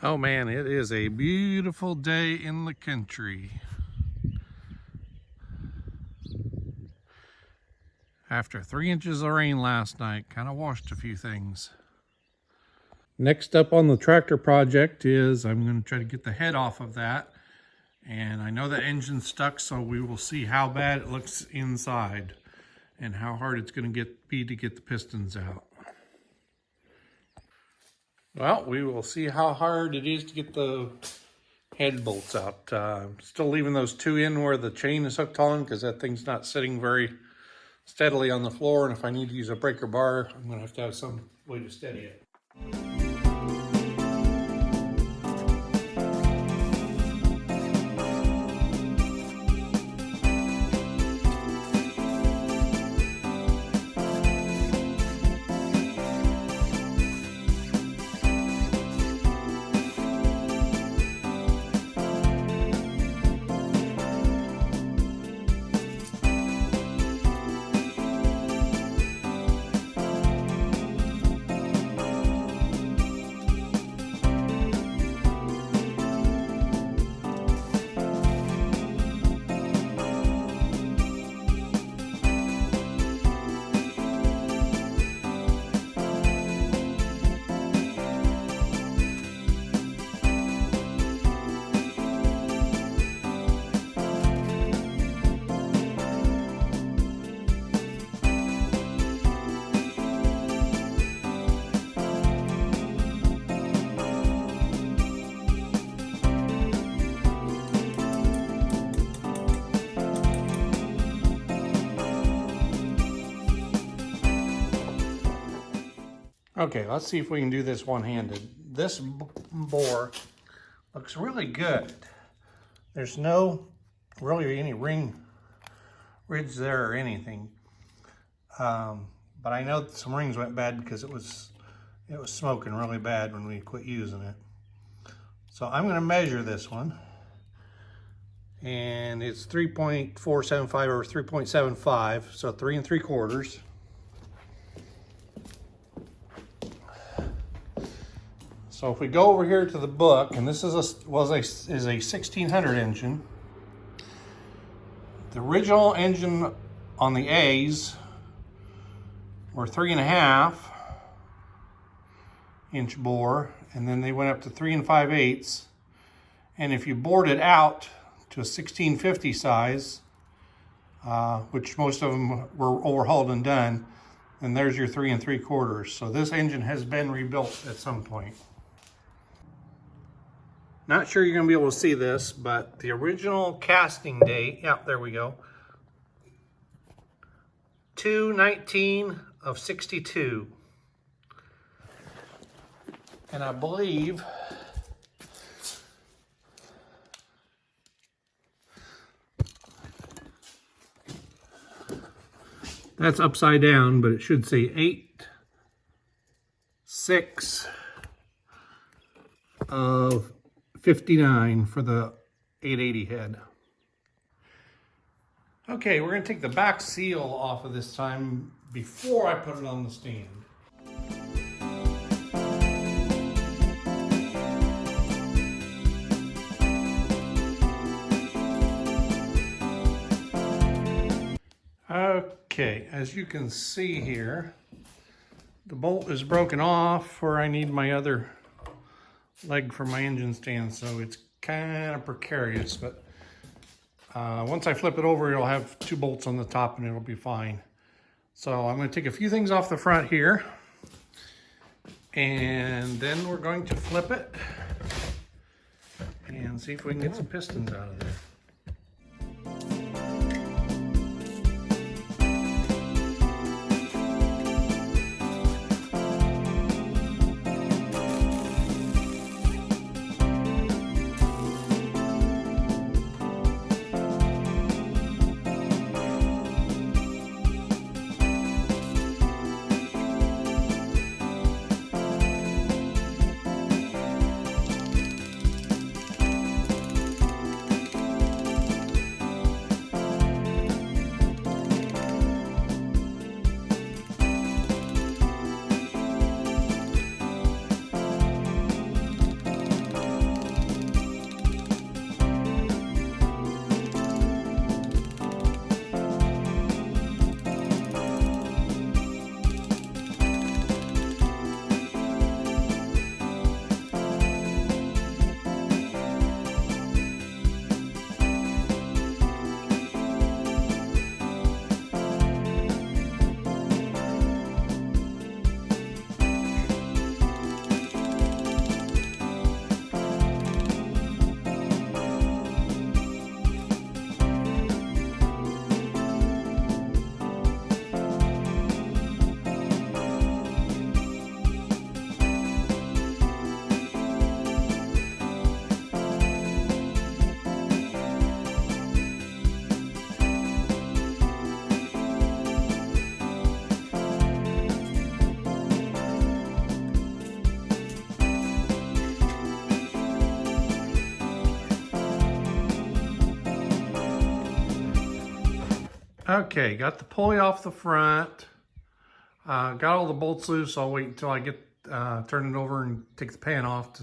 Oh man, it is a beautiful day in the country. After 3 inches of rain last night, kind of washed a few things. Next up on the tractor project is I'm going to try to get the head off of that. And I know the engine's stuck, so we will see how bad it looks inside and how hard it's going to be to get the pistons out. Well, we will see how hard it is to get the head bolts out. Still leaving those two in where the chain is hooked on because that thing's not sitting very steadily on the floor, and if I need to use a breaker bar, I'm going to have some way to steady it. Okay, let's see if we can do this one-handed. This bore looks really good. There's no really any ridge there or anything. But I know some rings went bad because it was smoking really bad when we quit using it. So I'm going to measure this one. And it's 3.475 or 3.75, so 3 3/4. So if we go over here to the book, and this is a 1600 engine. The original engine on the A's were 3.5 inch bore, and then they went up to 3 5/8. And if you bored it out to a 1650 size, which most of them were overhauled and done, then there's your 3 3/4. So this engine has been rebuilt at some point. Not sure you're going to be able to see this, but the original casting date, yeah, there we go. 2/19 of 62. And I believe that's upside down, but it should say 8/6 of 59 for the 880 head. Okay, we're going to take the back seal off of this time before I put it on the stand. Okay, as you can see here, the bolt is broken off where I need my other leg for my engine stand, so it's kind of precarious, but once I flip it over, it'll have 2 bolts on the top and it'll be fine. So I'm going to take a few things off the front here, and then we're going to flip it and see if we can get some pistons out of there. Okay, got the pulley off the front. Got all the bolts loose. I'll wait until I get turn it over and take the pan off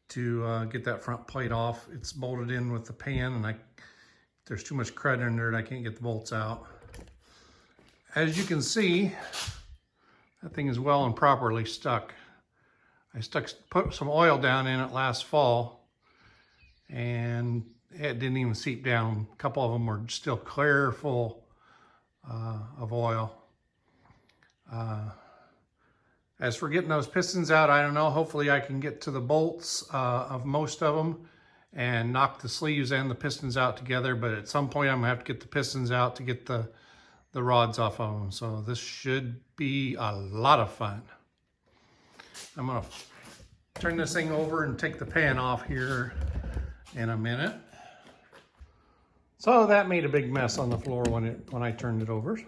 to get that front plate off. It's bolted in with the pan, and there's too much crud in there and I can't get the bolts out. As you can see, that thing is well and properly stuck. I put some oil down in it last fall, and it didn't even seep down. A couple of them were still clear full of oil. As for getting those pistons out, I don't know. Hopefully I can get to the bolts of most of them and knock the sleeves and the pistons out together. But at some point I'm gonna have to get the pistons out to get the rods off of them. So this should be a lot of fun. I'm gonna turn this thing over and take the pan off here in a minute. So that made a big mess on the floor when I turned it over.